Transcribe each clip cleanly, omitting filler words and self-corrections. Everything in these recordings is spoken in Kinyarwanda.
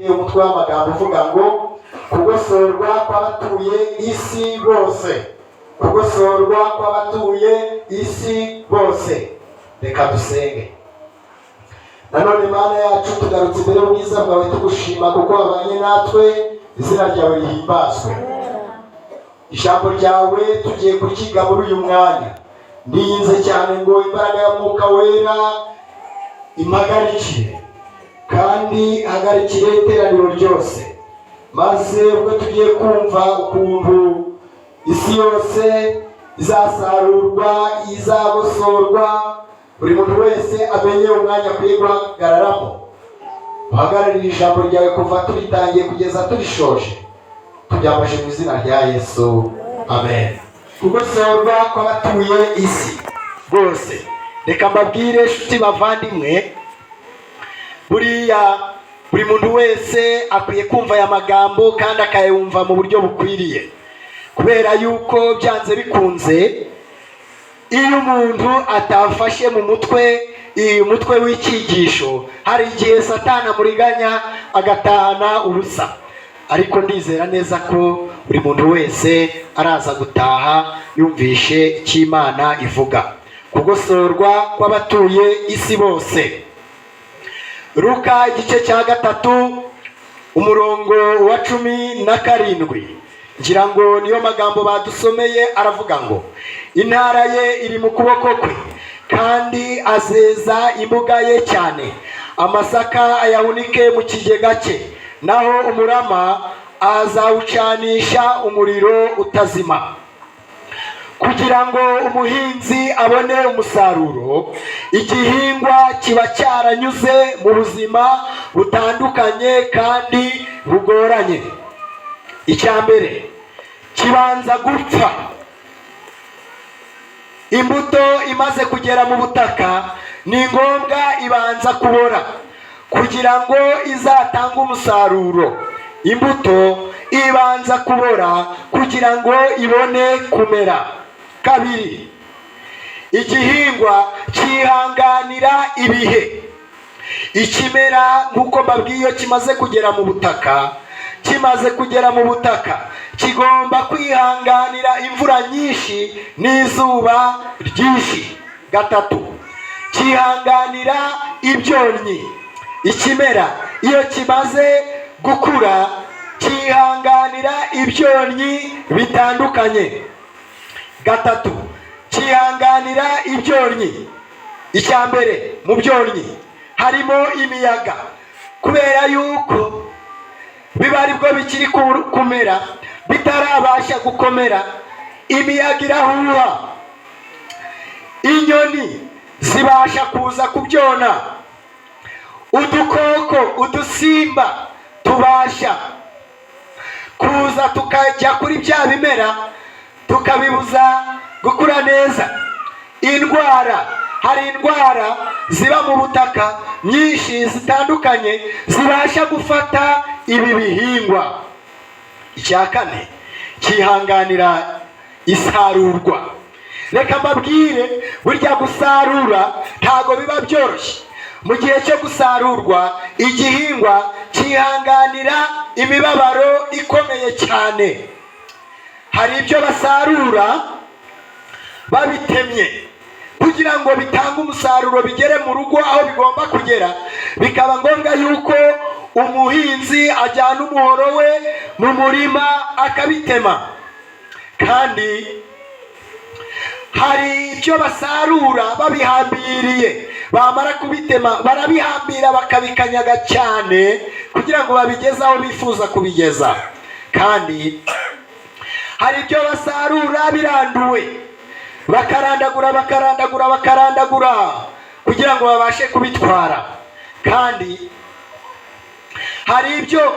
umutwe w'amagambo uvuga ngo kugosorwa kw'abatuye isi bose, kugosorwa kw'abatuye isi bose. Reka dusenge. Nanone Mana yacu, tugarutse imbere y'ubwiza bwawe tugushima kuko wabanye natwe, izina ryawe rihimbazwe. Ijambo ryawe tugiye kuryiga muri uyu mwanya, ndiyinze cyane ngo imbaraga ya Mwuka Wera impagarikire kandi hagarikire iteraniro ryose, maze ubwo tugiye kumva ukuntu isi yose izasarurwa, izagosorwa, buri muntu wese amenye umwanya akwiye guhagararamo. Uhagararire ijambo ryawe kuva turitangiye kugeza turishoje, tubyambaje mu izina rya Yesu, amen. Kugosorwa kw'abatuye isi bose. Reka mbabwire inshuti bavandimwe, buri muntu wese akwiye kumva aya magambo kandi akayumva mu buryo bukwiriye, kubera yuko byanze bikunze iyo umuntu atafashe mu mutwe w'icyigisho, hari igihe Satani amuriganya agatahana ubusa. Ariko ndizera neza ko buri muntu wese araza gutaha yumvishe icyo Imana ivuga. Kugosorwa kw'abatuye isi bose. Luka igice cya 3 umurongo wa 17. Ngira ngo niyo magambo badusomeye. Aravuga ngo intara ye iri mu kuboko kwe kandi azeza imbuga ye cyane, amasaka ayahunike mu kigega cye, naho umurama azawucanisha umuriro utazima. Kugira ngo umuhinzi abone umusaruro, igihingwa kiba cyaranyuze mu buzima butandukanye kandi bugoranye. Icya mbere, kibanza gupfa. Imbuto imaze kugera mu butaka, ni ngombwa ibanza kubora kugira ngo izatange umusaruro. Imbuto ibanza kubora kugira ngo ibone kumera. Kabiri, igihingwa cyihanganira ibihe. Ikimera nk'uko mbabwiye kimaze kugera mu butaka, kigomba kwihanganira imvura nyinshi n'izuba ryinshi. Gatatu, cyihanganira ibyonnyi. Ikimera iyo kimaze gukura cyihanganira ibyonnyi bitandukanye. Gatatu, cyihanganira ibyonnyi. Icya mbere, mu byonnyi harimo imiyaga, kubera yuko biba aribwo bikiri kumera, bitarabasha gukomera, imiyaga irahuha, inyoni zibasha kuza kubyona, udukoko, udusimba tubasha kuza tukajya kuri bya bimera tukabibuza gukura neza. Hari indwara ziba mu butaka nyinshi zitandukanye zibasha gufata ibi bihingwa. Icya kane, cyihanganira isarurwa. Reka mbabwire, burya gusarura ntago biba byoroshye. Mu gihe cyo gusarurwa, igihingwa cyihanganira imibabaro ikomeye cyane. Hari ibyo basarura babitemye kugira ngo bitange umusaruro, bigere mu rugo aho bigomba kugera. Bikaba ngombwa yuko umuhinzi ajyana umuhoro we mu murima akabitema. Kandi hari ibyo basarura babihambiriye, bamara kubitema barabihambira bakabikanyaga cyane kugira ngo babigeze aho bifuza kubigeza. Kandi hari ibyo basarura biranduwe, bakarandagura kugira ngo babashe kubitwara. Kandi hari ibyo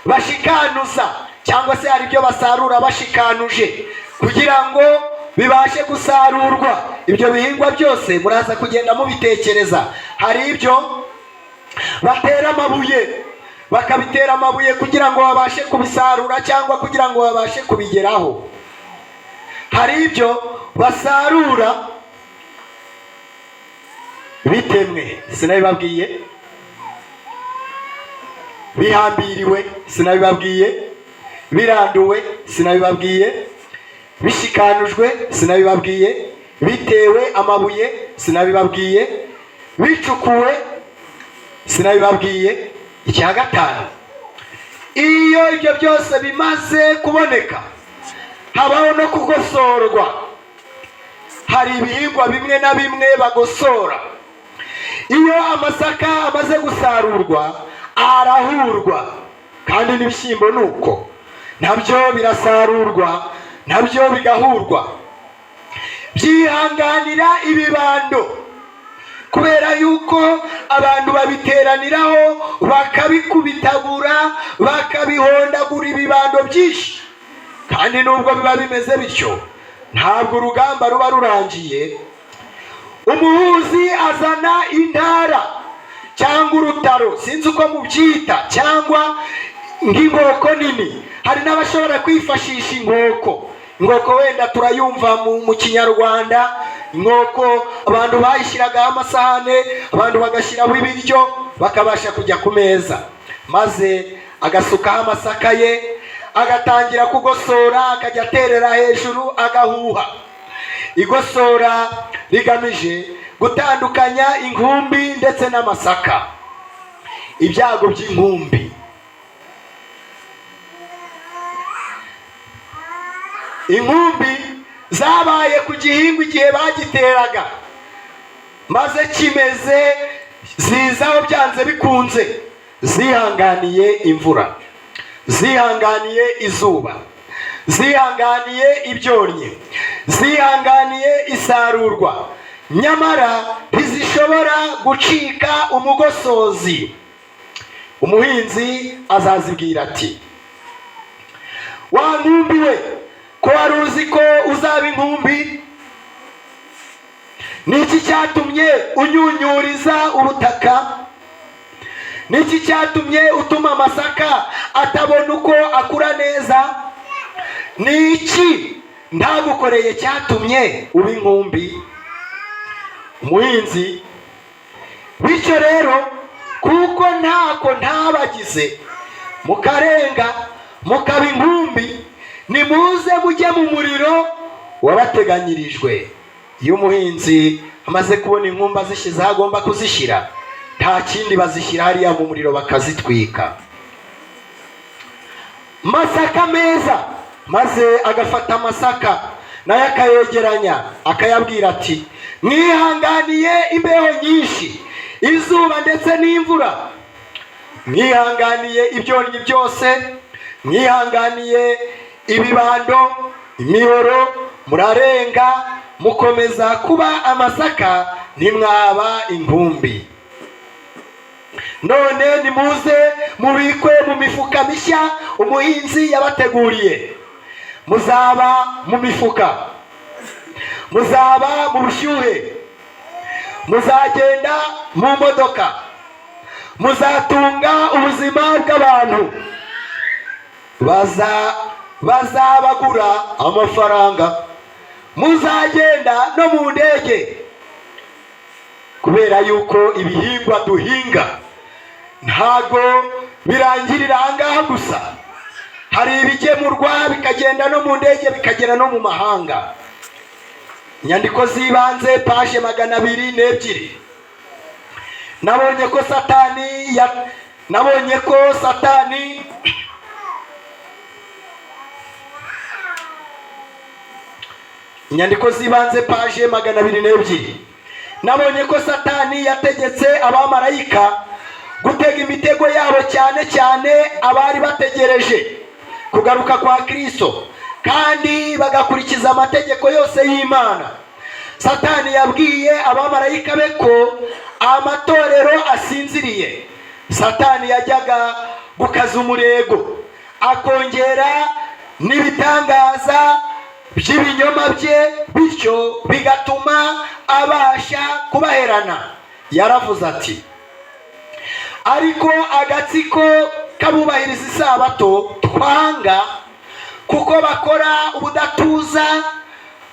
bashikanuza, cyangwa se hari ibyo basarura bashikanuje kugira ngo bibashe gusarurwa. Ibyo bihingwa byose muraza kugenda mubitekereza. Hari ibyo batera amabuye, bakabitera amabuye kugira ngo babashe kubisarura cyangwa kugira ngo babashe kubigeraho. Hari ibyo basarura bitemwe, sinabibabwiye. bihambiriwe sinabibabwiye, biranduwe sinabibabwiye, bishikanujwe sinabibabwiye, bitewe amabuye sinabibabwiye, bicukuwe sinabibabwiye. Icya gatanu, iyo ibyo byose bimaze kuboneka habaho no kugosorwa. Hari ibihingwa bimwe na bimwe bagosora. Iyo amasaka amaze gusarurwa arahurwa, kandi n'ibishyimbo nuko nabyo birasarurwa, nabyo bigahurwa. Byihanganira ibibando, kubera yuko abantu babiteraniraho bakabikubitagura, bakabihondagura ibibando byinshi. Kandi nubwo biba bimeze bityo, ntabwo urugamba ruba rurangiye. Umuhuzi azana intara cyangwa urutaro, sinzi uko mubyita, cyangwa nk'inkoko nini. Hari n'abashobora kwifashisha inkoko. Inkoko wenda turayumva mu kinyarwanda, inkoko abantu bayishyiragaho amasahane, abantu bagashyiraho ibiryo, bakabasha kujya ku meza, maze agasukaho amasaka ye, agatangira kugosora, akajya aterera hejuru, agahuha. Igosora rigamije gutandukanya inkumbi ndetse n'amasaka. Ibyago by'inkumbi. Inkumbi zabaye ku gihingwa igihe bagiteraga, maze kimeze zizaho byanze bikunze. Zihanganiye imvura, zihanganiye izuba, zihanganiye ibyonnyi, zihanganiye isarurwa, nyamara ntizishobora gucika umugosozi. Umuhinzi azazibwira ati, wa nkumbi we, ko wari uzi ko uzaba inkumbi? Niki cyatumye unyunyuriza ubutaka? Niki cyatumye utuma amasaka atabona uko akura neza? Niki ntagukoreye cyatumye uba inkumbi? Umuhinzi, bityo rero kuko ntako ntabagize mukarenga mukaba inkumbi, nimuze mujye mu muriro wabateganyirijwe. Iyo umuhinzi amaze kubona inkumbi azishyize aho agomba kuzishyira, nta kindi bazishyira hariya mu muriro bakazitwika. Masaka meza, maze agafata amasaka nayo akayegeranya, akayabwira ati, mwihanganiye imbeho nyinshi, izuba ndetse n'imvura, mwihanganiye ibyonnyi byose, mwihanganiye ibibando, imihoro, murarenga mukomeza kuba amasaka, ntimwaba inkumbi. None nimuze mubikwe mu mifuka mishya umuhinzi yabateguriye. Muzaba mu mifuka, muzaba mu bushyuhe, muzagenda mu modoka, muzatunga ubuzima bw'abantu, bazabagura amafaranga, muzagenda no mu ndege. Kubera yuko ibihingwa duhinga ntago birangirira ahangaha gusa, hari ibigemurwa bikagenda no mu ndege, bikagera no mu mahanga. Inyandiko z'ibanze paje 202. Nabonye ko Satani inyandiko z'ibanze paje 202. Nabonye ko Satani yategetse abamarayika gutega imitego yabo, cyane cyane abari bategereje kugaruka kwa Kristo kandi bagakurikiza amategeko yose y'Imana. Satani yabwiye abamarayika be ko amatorero asinziriye. Satani yajyaga gukaza umurego, akongera n'ibitangaza by'ibinyoma bye, bityo bigatuma abasha kubaherana. Yaravuze ati, ariko agatsiko kabubahiriza isabato twanga, kuko bakora ubudatuza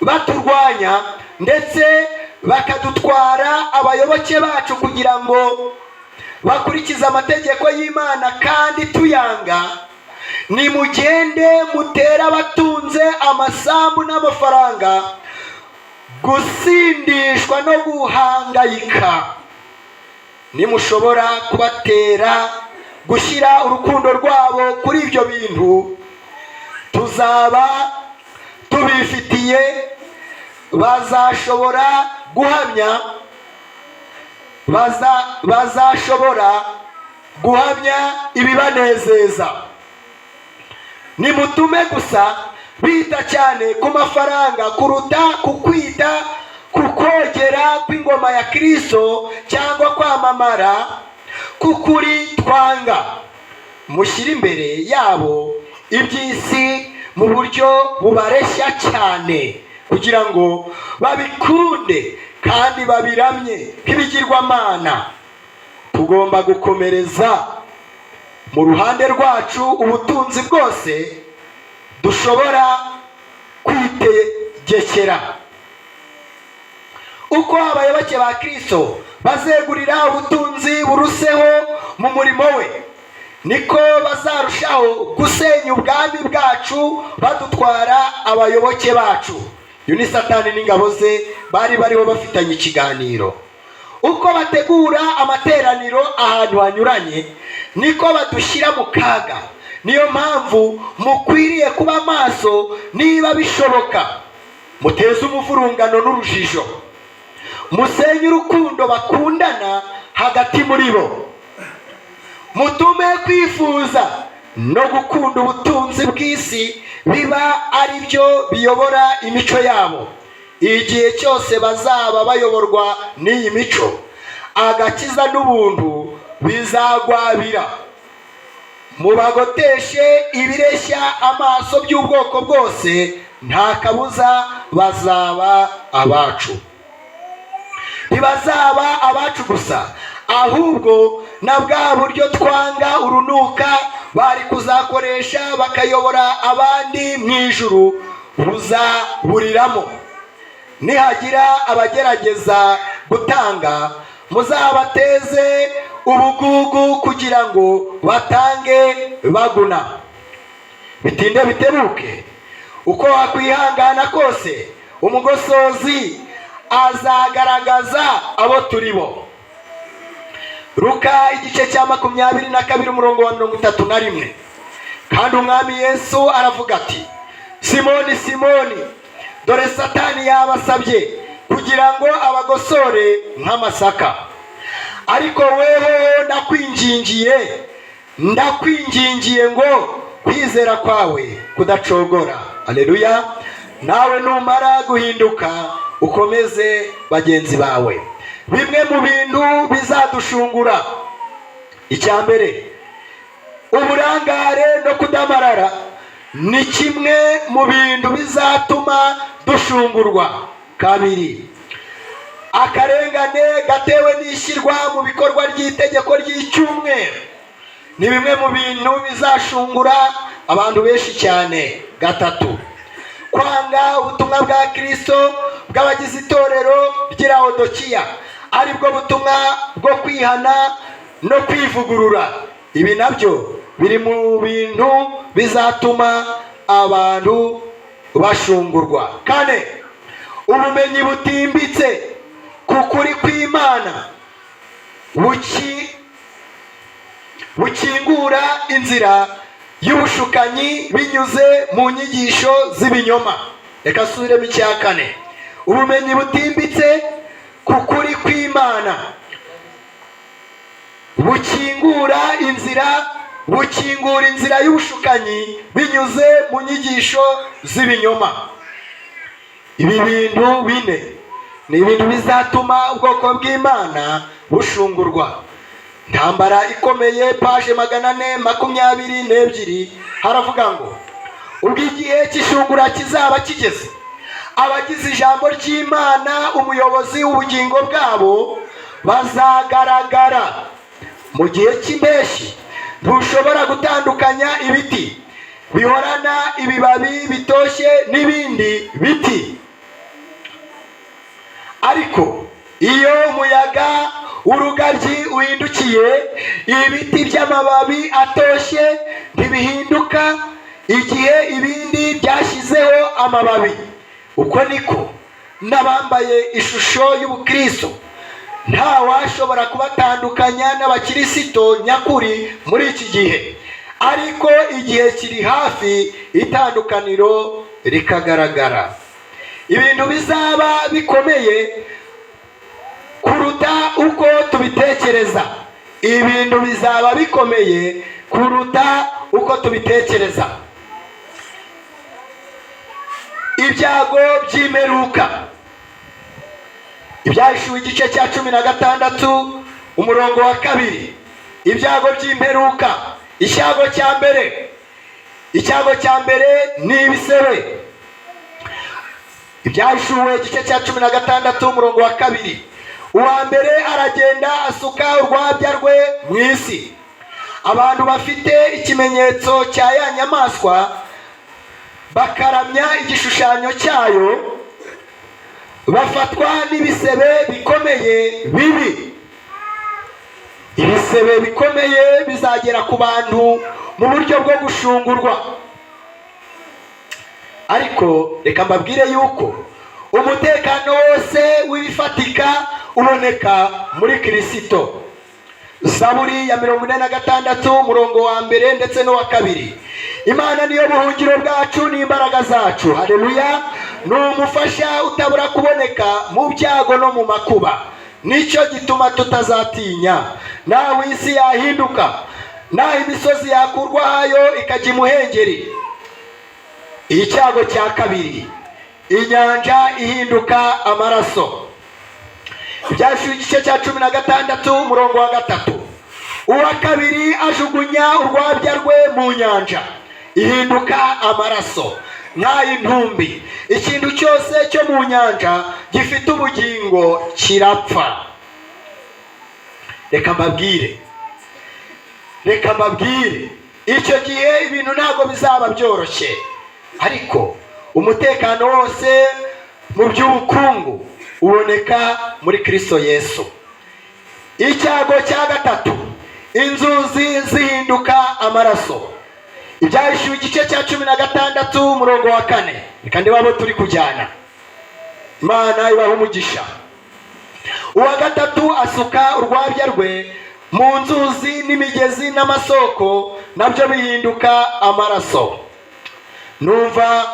baturwanya, ndetse bakadutwara abayoboke bacu kugira ngo bakurikiza amategeko y'Imana kandi tuyanga, nimugende mutere abatunze amasambu n'amafaranga gusindishwa no guhangayika. Nimushobora kubatera gushyira urukundo rwabo kuri ibyo bintu, tuzaba tubifitiye. Bazashobora guhamya ibibanezeza. Nimutume gusa bita cyane ku mafaranga kuruta kukwita ku kogera kw'ingoma ya Kristo cyangwa kwamamara k'ukuri twanga. Mushyire imbere yabo iby'isi mu buryo bubareshya cyane, kugira ngo babikunde kandi babiramye nk'ibigirwamana. Tugomba gukomereza mu ruhande rwacu ubutunzi bwose dushobora kwitegekera. Uko abayoboke ba Kristo bazegurira ubutunzi buruseho mu murimo we, niko bazarushaho gusenya ubwami bwacu badutwara abayoboke bacu. Uyu ni Satani n'ingabo ze bari bariho bafitanye ikiganiro. Uko bategura amateraniro ahantu hanyuranye, niko badushyira mu kaga. Niyo mpamvu mukwiriye kuba maso niba bishoboka. Muteze umuvurungano n'urujijo, musenye urukundo bakundana hagati muri bo, mutume kwifuza no gukunda ubutunzi bw'isi biba ari byo biyobora imico yabo. Igihe cyose bazaba bayoborwa n'iyi mico, agakiza n'ubuntu bizagwabira. Mubagoteshe ibireshya amaso by'ubwoko bwose, nta kabuza bazaba abacu. Ntibazaba abacu gusa, ahubwo na bwa buryo twanga urunuka bari kuzakoresha bakayobora abandi mu ijuru buzaburiramo. Nihagira abagerageza gutanga, muzabateze ubugugu kugira ngo batange baguna. Bitinde bitebuke, uko wakwihangana kose, umugosozi azagaragaza abo turi bo. Luka igice cya 22 umurongo wa 31. Kandi umwami Yesu aravuga ati, Simoni, Simoni, dore Satani yabasabye kugira ngo abagosore nk'amasaka, ariko weho ndakwingingiye ngo kwizera kwawe kudacogora. Haleluya. Nawe numara guhinduka ukomeze bagenzi bawe. Bimwe mu bintu bizadushungura: icya mbere, uburangare no kudamarara ni kimwe mu bintu bizatuma dushungurwa. Kabiri, akarengane gatewe n'ishyirwa mu bikorwa ry'itegeko ry'icyumweru ni bimwe mu bintu bizashungura abantu benshi cyane. Gatatu, kwanga ubutumwa bwa Kristo bw'abagize itorero ry'i Laodikiya, aribwo butumwa bwo kwihana no kwivugurura. Ibi nabyo biri mu bintu bizatuma abantu bashungurwa. Kane, ubumenyi butimbitse ku kuri kw'Imana bukingura inzira y'ubushukanyi binyuze mu nyigisho z'ibinyoma. Reka subiremo icya kane. Ubumenyi butimbitse ku kuri kw'Imana bukingura inzira y'ubushukanyi binyuze mu nyigisho z'ibinyoma. Ibi bintu bine ni ibintu bizatuma ubwoko bw'Imana bushungurwa. Ntambara ikomeye, paje 422, haravuga ngo ubwo igihe cy'ishungura kizaba kigeze, abagize ijambo ry'Imana umuyobozi w'ubugingo bwabo bazagaragara. Mu gihe cy'impeshyi ntushobora gutandukanya ibiti bihorana ibibabi bitoshye n'ibindi biti, ariko iyo umuyaga urugaryi uhindukiye, ibiti by'amababi atoshye ntibihinduka igihe ibindi byashyizeho amababi. Uko niko n'abambaye ishusho y'ubukristo nta washobora kubatandukanya n'abakirisito nyakuri muri iki gihe, ariko igihe kiri hafi itandukaniro rikagaragara. Ibintu bizaba bikomeye kuruta uko tubitekereza. Ibintu bizaba bikomeye kuruta uko tubitekereza. Ibyago by'imperuka. Ibyahishuwe igice cya 16 umurongo wa 2. Ibyago by'imperuka. Icyago cya mbere ni ibisebe. Ibyahishuwe igice cya 16 umurongo wa 2. Uwa mbere aragenda asuka urwabya rwe mu isi. Abantu bafite ikimenyetso cya ya nyamaswa bakaramya igishushanyo cyayo bafatwa n'ibisebe bikomeye bibi. Ibisebe bikomeye bizagera ku bantu mu buryo bwo gushungurwa. Ariko reka mbabwire yuko umutekano wose w'ibifatika uboneka muri Kristo. Zaburi ya 46 umurongo wa 1 ndetse no wa 2. Imana niyo buhungiro bwacu n'imbaraga zacu. Haleluya. N'umufasha utabura kuboneka mu byago no mu makuba. Nicyo gituma tutazatinya. Nawe isi yahinduka, naho imisozi yakurwayo ikajya imuhengeri. Icyago cya kabiri, inyanja ihinduka amaraso. Ibyashuwe igice cya 16 umurongo wa 3. Uwa kabiri ajugunya urwabya rwe mu nyanja, ihinduka amaraso nk'ay'intumbi. Ikintu cyose cyo mu nyanja gifite ubugingo kirapfa. Reka mbabwire icyo gihe ibintu ntabwo bizaba byoroshye, ariko umutekano wose mu by'ubukungu uboneka muri Kristo Yesu. Icyago cya gatatu, inzuzi zihinduka amaraso. Ibyahishuwe igice cya 16 umurongo wa 4. Kandi babo turi kujyana. Imana ibaha umugisha. Uwa gatatu asuka urwabya rwe mu nzuzi n'imigezi n'amasoko, nabyo bihinduka amaraso. Numva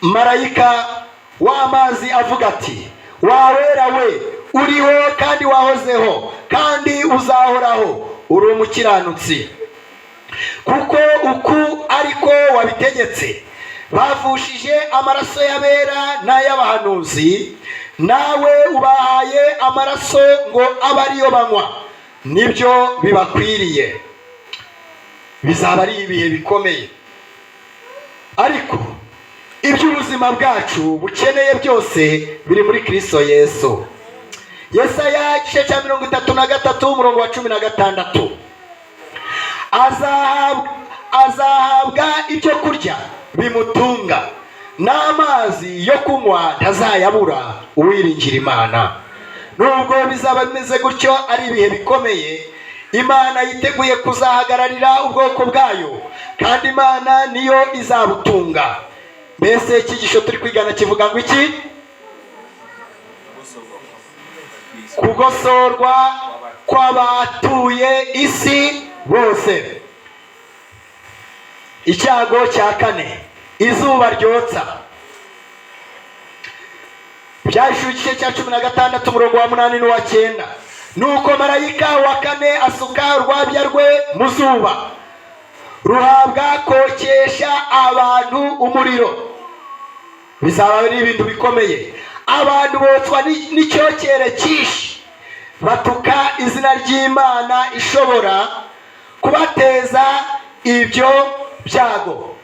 marayika w'amazi avuga ati, wawera we, uriho kandi wahozeho kandi uzahoraho, uri umukiranutsi. Kuko uku ariko wabitegetse, bavushije amaraso y'abera n'ay'abahanuzi, nawe ubahaye amaraso ngo abe ariyo banywa. Nibyo bibakwiriye. Bizaba ari ibihe bikomeye, ariko iby'ubuzima bwacu bukeneye byose biri muri Kristo Yesu. Yesaya igice cya 33 umurongo wa 16. Azahabwa ibyo kurya bimutunga, n'amazi yo kunywa ntazayabura uwiringira Imana. Nubwo bizaba bimeze gutyo ari ibihe bikomeye, Imana yiteguye kuzahagararira ubwoko bwayo, kandi Imana niyo izabutunga. Mbese ikigisho turi kwigana kivuga ngo iki? Kugosorwa kw'abatuye isi bose. Icyago cya 4, izuba ryotsa. Byashuwe igice cya 16 umurongo wa 8 n'uwa 9. Nuko marayika wa 4 asuka urwabya rwe mu zuba, ruhabwa kokesha abantu umuriro. Bizaba ari ibintu bikomeye. Abantu botswa n'icyokere cyinshi, batuka izina ry'Imana ishobora kubateza ibyo byago,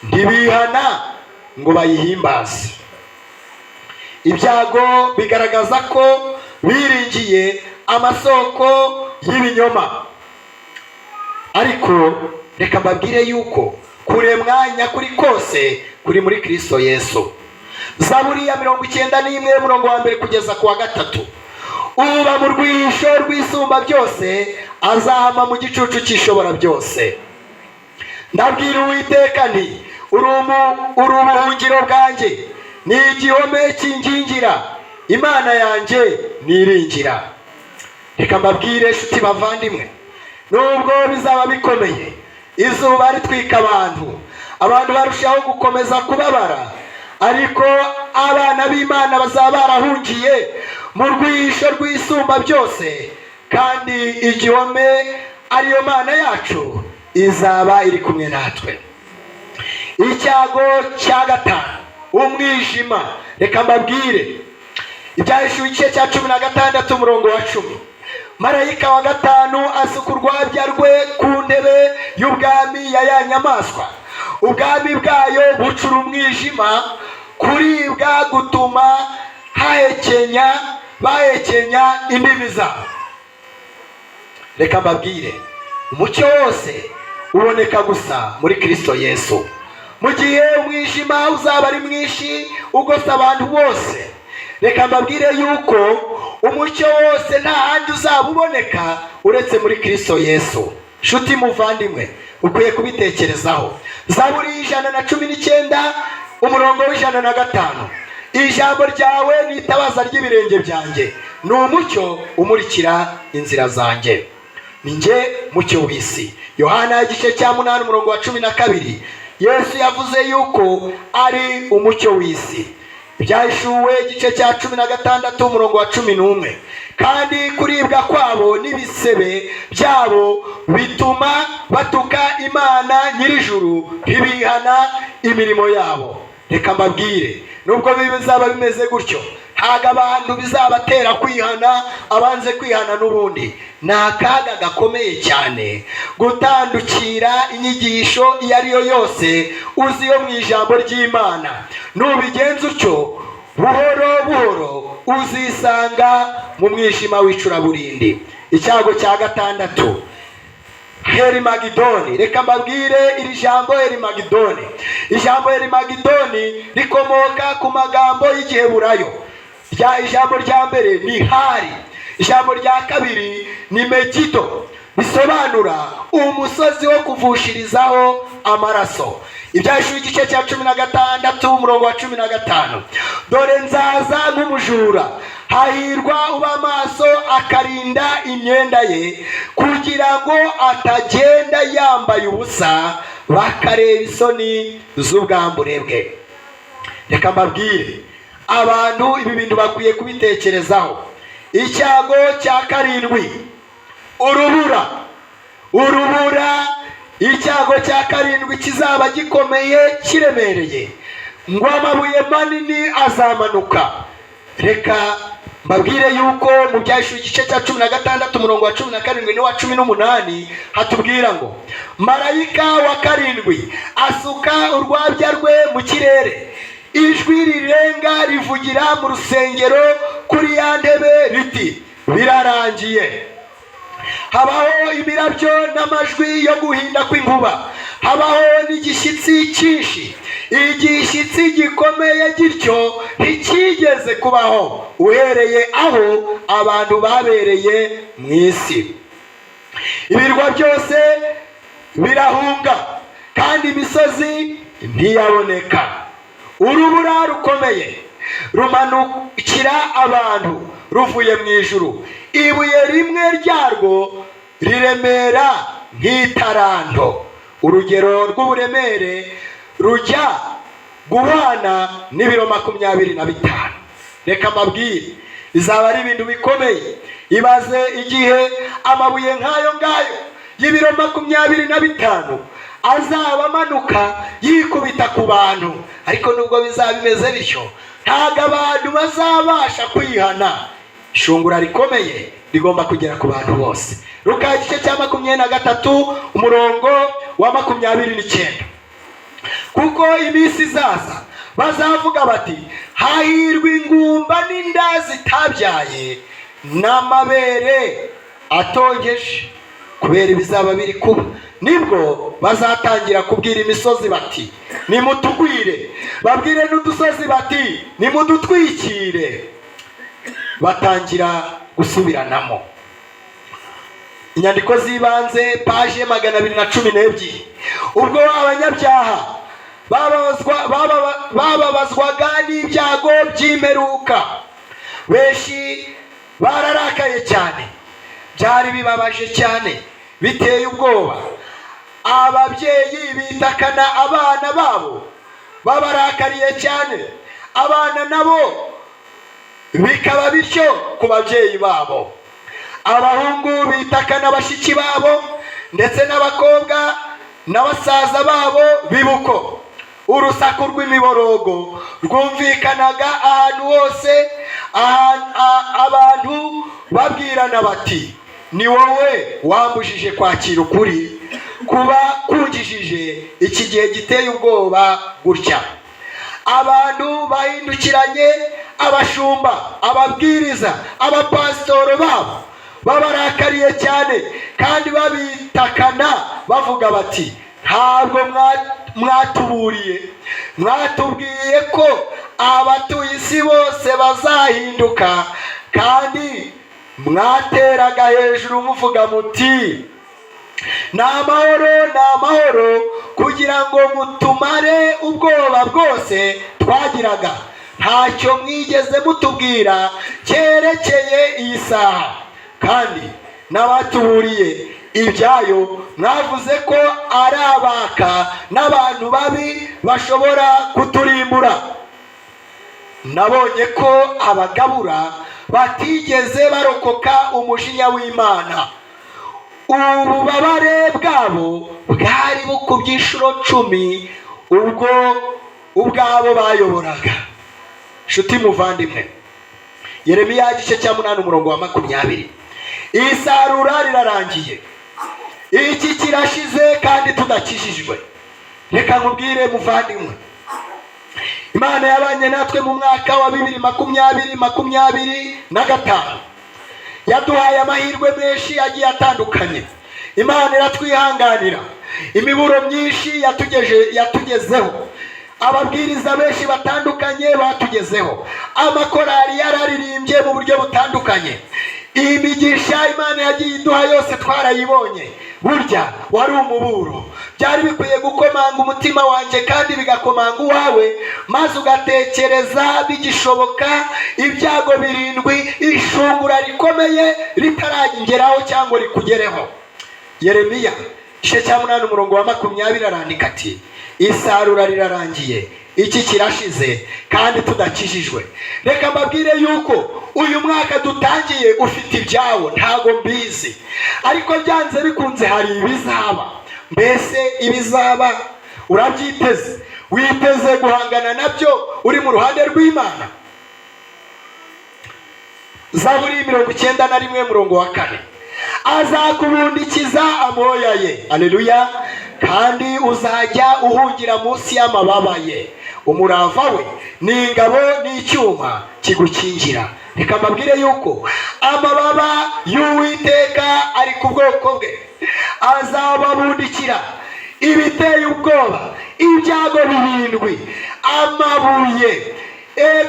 ntibihana ngo bayihimbaze. Ibyago bigaragaza ko biringiye amasoko y'ibinyoma. Ariko reka mbabwire yuko kuremwa nyakuri kose kuri muri Kristo Yesu. Zaburi ya 91 umurongo wa 1 kugeza ku wa 3. uba mu rwisho rw'isumba byose azahama mu gicucu cy'ishobora byose. Ndabwira Uwiteka nti uri ubuhungiro bwanjye, ni igihome kingingira, Imana yanjye niringira. Reka mbabwire nshuti bavandimwe, nubwo bizaba bikomeye, izuba ritwika abantu barushaho gukomeza kubabara, ariko abana b'Imana bazaba barahungiye mu rwisho rw'isumba byose, kandi igihome ariyo Mana yacu izaba iri kumwe natwe. Icyago cya gatanu, umwijima. Reka mbabwire Ibyahishuwe igice cya 16 umurongo wa 10. Marayika wa gatanu asuka urwabya rwe ku ntebe y'ubwami ya ya nyamaswa. Ubwami bwayo bucura umwijima, kuribwa gutuma bahekenya indimi zabo. Reka mbabwire, umucyo wose uboneka gusa muri Kristo Yesu. Mu gihe umwijima uzaba ari mwinshi ugose abantu bose, reka mbabwire yuko umucyo wose nta handi uzaba uboneka uretse muri Kristo Yesu. Nshuti muvandimwe, ukwiye kubitekerezaho. Zaburi 119 umurongo w'105. Ijambo ryawe ni itabaza ry'ibirenge byanjye, ni umucyo umurikira inzira zanjye. Ni nge mucyo w'isi. Yohana igice cya 8 umurongo wa 12. Yesu yavuze yuko ari umucyo w'isi. Ibyahishuwe igice cya 16 umurongo wa 11. Kandi kuribwa kwabo n'ibisebe byabo bituma batuka Imana nyirijuru, ntibihana imirimo yabo. Reka mbabwire, nubwo bizaba bimeze gutyo, ntago abantu bizabatera kwihana abanze kwihana n'ubundi. Ni akaga gakomeye cyane gutandukira inyigisho iyo ari yo yose uzi yo mu ijambo ry'Imana. Nubigenza utyo, buhoro buhoro uzisanga mu mwijima w'icuraburindi. Icyago cya gatandatu, Herimagidoni. Reka mbabwire iri jambo Herimagidoni. Ijambo Herimagidoni rikomoka ku magambo y'Igiheburayo. Ijambo rya mbere ni Hari, ijambo rya kabiri ni Megido, bisobanura umusozi wo kuvushirizaho amaraso. Ibyahishuwe igice cya 16 umurongo wa 15. Dore nzaza nk'umujura, hahirwa uba maso akarinda imyenda ye, kugira ngo atagenda yambaye ubusa, bakareba isoni z'ubwambure bwe. Reka mbabwire, abantu ibi bintu bakwiye kubitekerezaho. Icyago cya karindwi, urubura. Icyago cya karindwi kizaba gikomeye kiremereye, ngo amabuye manini azamanuka. Reka mbabwire yuko mu Byahishuwe igice cya 16 umurongo wa 17 n'uwa 18 hatubwira ngo marayika wa karindwi asuka urwabya rwe mu kirere, ijwi rirenga rivugira mu rusengero kuri ya ntebe riti birarangiye. Habaho imirabyo n'amajwi yo guhinda kw'inkuba, habaho n'igishyitsi cyinshi. Igishyitsi gikomeye gityo ntikigeze kubaho uhereye aho abantu babereye mu isi. Ibirwa byose birahunga kandi imisozi ntiyaboneka. Urubura rukomeye rumanukira abantu ruvuye mu ijuru. Ibuye rimwe ryarwo riremera nk'itaranto. Urugero rw'uburemere rujya guhana n'ibiro 25. Reka mbabwire, bizaba ari ibintu bikomeye. Ibaze igihe amabuye nk'ayo ngayo y'ibiro 25 azaba amanuka yikubita ku bantu. Ariko nubwo bizaba bimeze bityo, ntabwo abantu bazabasha kwihana. Ishungura rikomeye rigomba kugera ku bantu bose. Luka igice cya 23 umurongo wa 29. Kuko iminsi izaza bazavuga bati hahirwa ingumba n'inda zitabyaye n'amabere atongeje, kubera ibizaba biri kuba. Nibwo bazatangira kubwira imisozi bati nimutugwire, babwire n'udusozi bati nimudutwikire. Batangira gusubiranamo. Inyandiko z'ibanze paje 212. Ubwo abanyabyaha bababazwaga n'ibyago by'imperuka, benshi bararakaye cyane. Byari bibabaje cyane, biteye ubwoba. Ababyeyi bitakana abana babo babarakariye cyane, abana nabo bikaba bityo ku babyeyi babo. Abahungu bitakana bashiki babo ndetse n'abakobwa n'abasaza babo bibuko. Urusaku rw'imiborogo rwumvikanaga ahantu hose, abantu babwirana bati, ni wowe wambujije kwakira ukuri, kuba kungishije iki gihe giteye ubwoba gutya. Abantu bahindukiranye abashumba, ababwiriza, abapasitoro babo babarakariye cyane kandi babitakana bavuga bati, ntabwo mwatuburiye, mwatubwiye ko abatuye isi bose bazahinduka, kandi mwateraga hejuru muvuga muti ni amahoro, kugira ngo mutumare ubwoba bwose twagiraga. Ntacyo mwigeze mutubwira cyerekeye iyi saha, kandi n'abatuburiye ibyayo mwavuze ko ari abaka n'abantu babi bashobora kuturimbura. Nabonye ko abagabura batigeze barokoka umujinya w'Imana. Ububabare bwabo bwari bukubye inshuro 10 ubwabo bayoboraga. Nshuti muvandimwe, Yeremiya igice cya 8 umurongo wa 20. Isarura rirarangiye, iki kirashize kandi tudakijijwe. Reka nkubwire muvandimwe, Imana yabanye natwe mu mwaka wa 2025. Yaduhaye amahirwe menshi agiye atandukanye. Imana iratwihanganira. Imiburo myinshi yatugezeho. Ababwiriza benshi batandukanye batugezeho. Amakorali yararirimbye mu buryo butandukanye. Imigisha Imana yagiye iduha yose twarayibonye. Burya wari umuburo. Byari bikwiye gukomanga umutima wanjye kandi bigakomanga uwawe, maze ugatekereza bigishoboka ibyago 7, ishungura rikomeye ritarageraho cyangwa rikugereho. Yeremiya igice cya 8 umurongo wa 20 arandika ati, isarura rirarangiye, iki kirashize kandi tudakijijwe. Reka mbabwire yuko uyu mwaka dutangiye ufite ibyawo, ntago mbizi, ariko byanze bikunze hari ibizaba. Mbese ibizaba urabyiteze? Witeze guhangana nabyo uri mu ruhande rw'Imana? Zaburi 91 umurongo wa 4. Azakubundikiza amoya ye, aleluya, kandi uzajya uhungira munsi y'amababa ye. Umurava we ni ingabo n'icyuma kigukingira. Reka mbabwire yuko amababa y'Uwiteka ari ku bwoko bwe. Azababundikira ibiteye ubwoba, ibyago 7, amabuye,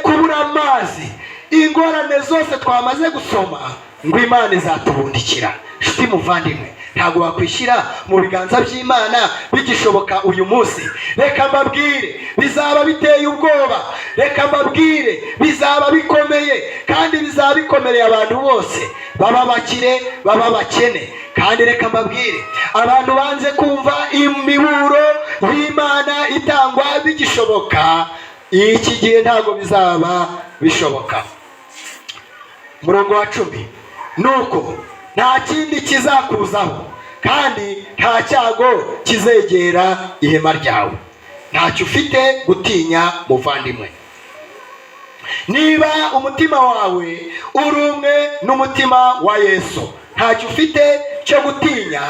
kubura amazi, ingorane zose twamaze gusoma ngo Imana izatubundikira. Nshuti muvandimwe, ntabwo wakwishyira mu biganza by'Imana bigishoboka uyu munsi. Reka mbabwire bizaba biteye ubwoba, reka mbabwire bizaba bikomeye, kandi bizaba bikomereye abantu bose, baba bakire baba bakene. Kandi reka mbabwire abantu banze kumva imiburo y'Imana itangwa bigishoboka, iki gihe ntabwo bizaba bishoboka. Murongo wa 10, nuko nta kindi kizakuzaho kandi nta cyago kizegera ihema ryawe. Ntacyo ufite gutinya muvandimwe. Niba umutima wawe uri umwe n'umutima wa Yesu, ntacyo ufite cyo gutinya.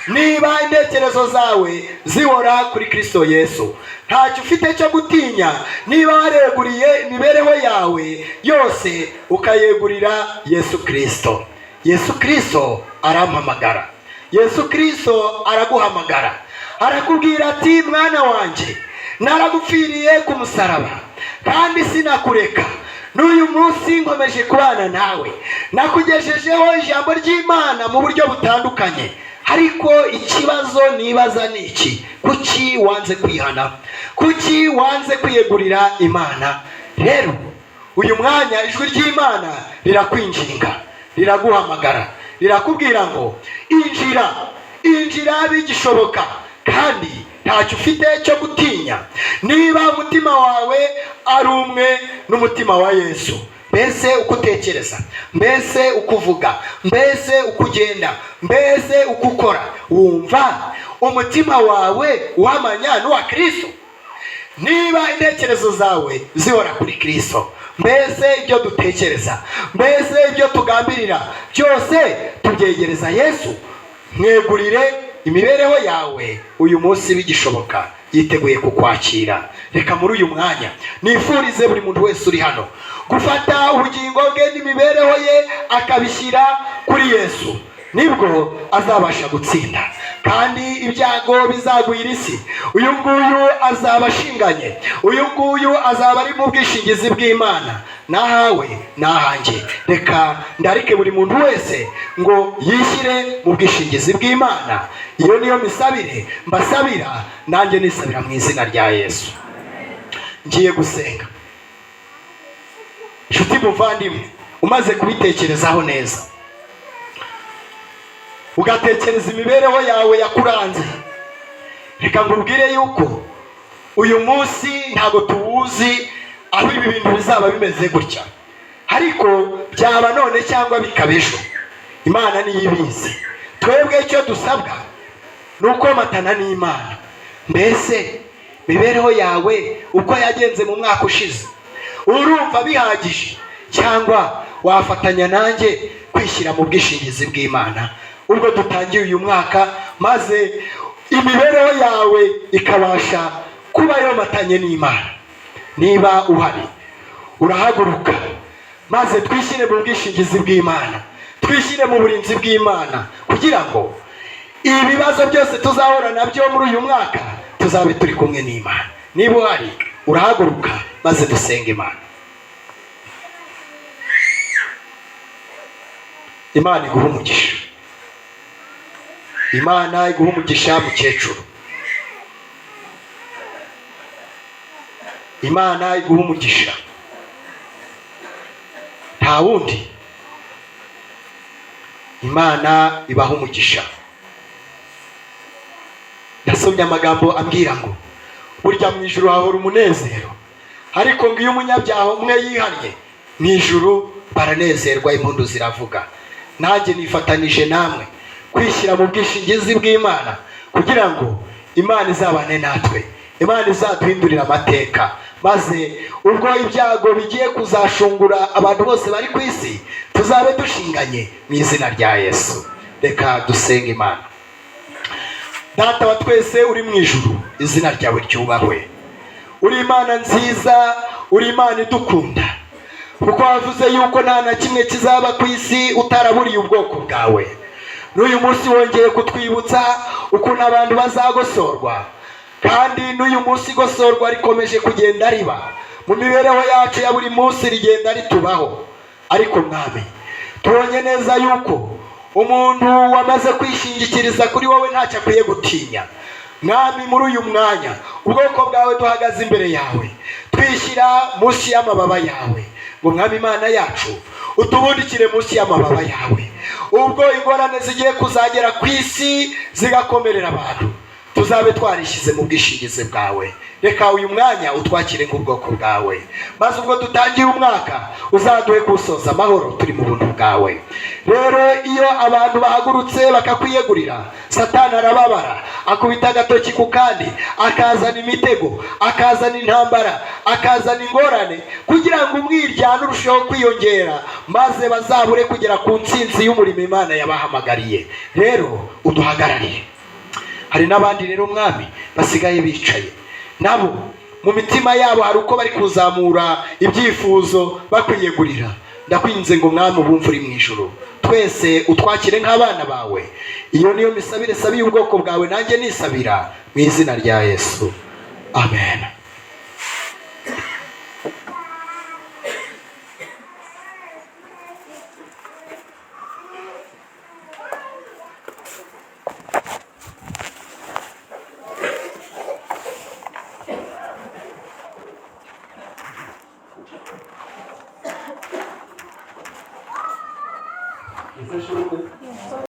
Niba intekerezo zawe zihora kuri Kristo Yesu, ntacyo ufite cyo gutinya. Niba wareguriye imibereho yawe yose ukayegurira Yesu Kristo, Yesu Kristo arampamagara, Yesu Kristo araguhamagara, arakubwira ati, mwana wanjye, naragupfiriye ku musaraba kandi sinakureka. n'uyu munsi nkomeje kubana nawe, nakugejejeho ijambo ry'Imana mu buryo butandukanye, ariko ikibazo nibaza ni iki: kuki wanze kwihana? Kuki wanze kwiyegurira Imana? Rero uyu mwanya ijwi ry'Imana rirakwinginga, riraguhamagara, rirakubwira ngo injira bigishoboka, kandi ntacyo ufite cyo gutinya. Niba umutima wawe ari umwe n'umutima wa Yesu, mbese uko utekereza, mbese uko uvuga, mbese uko ugenda, mbese uko ukora, wumva umutima wawe uhamanya n'uwa Kristo? Niba intekerezo zawe zihora kuri Kristo, mbese ibyo dutekereza, mbese ibyo tugambirira byose tubyegereza Yesu, mwegurire imibereho yawe uyu munsi bigishoboka, yiteguye kukwakira. Reka muri uyu mwanya nifurize buri muntu wese uri hano gufata ubugingo bwe n'imibereho ye akabishyira kuri Yesu, nibwo azabasha gutsinda, kandi ibyago bizagwira isi. Uyu nguyu azaba ashinganye, uyu nguyu azaba ari mu bwishingizi bw'Imana, nahawe nahanjye. Reka ndarike buri muntu wese ngo yishyire mu bwishingizi bw'Imana. Iyo niyo misabire mbasabira, nanjye nisabira mu izina rya Yesu. Ngiye gusenga. Nshuti muvandimwe, umaze kubitekerezaho neza, ugatekereza imibereho yawe yakuranze, reka ngubwire yuko uyu munsi ntabwo tuwuzi aho ibi bintu bizaba bimeze gutya, ariko byaba none cyangwa bikaba ejo. Imana niyo ibizi. Twebwe icyo dusabwa ni ukomatana n'Imana. Mbese imibereho yawe uko yagenze mu mwaka ushize, urumva bihagije, cyangwa wafatanya nanjye kwishyira mu bwishingizi bw'Imana ubwo dutangiye uyu mwaka, maze imibereho yawe ikabasha kuba yomatanye n'Imana? Niba uhari, urahaguruka maze twishyire mu bwishingizi bw'Imana, twishyire mu burinzi bw'Imana, kugira ngo ibibazo byose tuzahura nabyo muri uyu mwaka tuzabe turi kumwe n'Imana. Niba uhari, urahaguruka maze dusenge Imana. Imana iguhe umugisha. Imana iguhe umugisha mukecuru. Imana iguhe umugisha. Nta wundi. Imana ibahe umugisha. Ndasomye amagambo ambwira ngo burya mu ijuru hahora umunezero, ariko ngo iyo umunyabyaha umwe yihannye, mu ijuru baranezerwa, impundu ziravuga. Nanjye nifatanije namwe kwishyira mu bwishingizi bw'Imana, kugira ngo Imana izabane natwe, Imana izaduhindurira amateka, maze ubwo ibyago bigiye kuzashungura abantu bose bari ku isi, tuzabe dushinganye mu izina rya Yesu. Reka dusenge Imana. Data wa twese uri mu ijuru, izina ryawe ryubahwe. Uri Imana nziza, uri Imana idukunda, kuko wavuze yuko nta na kimwe kizaba ku isi utaraburiye ubwoko bwawe. N'uyu munsi wongeye kutwibutsa ukuntu abantu bazagosorwa, kandi n'uyu munsi igosorwa rikomeje kugenda riba mu mibereho yacu ya buri munsi, rigenda ritubaho. Ariko Mwami, tubonye neza yuko umuntu wamaze kwishingikiriza kuri wowe ntacyo akwiye gutinya. Mwami, muri uyu mwanya ubwoko bwawe duhagaze imbere yawe, twishyira munsi y'amababa yawe, ngo Mwami Imana yacu utubundikire munsi y'amababa yawe. Ubwo ingorane zigiye kuzagera ku isi zigakomerera abantu, tuzabe twarishyize mu bwishingizi bwawe. Reka uyu mwanya utwakire nk'ubwoko bwawe, maze ubwo dutangiye umwaka uzaduhe kuwusoza amahoro turi mu buntu bwawe. Rero iyo abantu bahagurutse bakakwiyegurira, Satani arababara, akubita agatoki ku kandi, akazana imitego, akazana intambara, akazana ingorane, kugira ngo umwiryane urusheho kwiyongera, maze bazabure kugera ku ntsinzi y'umurimo Imana yabahamagariye. Rero uduhagararire. Hari n'abandi rero Mwami basigaye bicaye, nabo mu mitima yabo hari uko bari kuzamura ibyifuzo bakwiyegurira. Ndakwinze ngo Mwami ubumve uri mu ijuru, twese utwakire nk'abana bawe. Iyo niyo misabire sabiye ubwoko bwawe, nanjye nisabira mu izina rya Yesu, amen. Yesu ashimwe.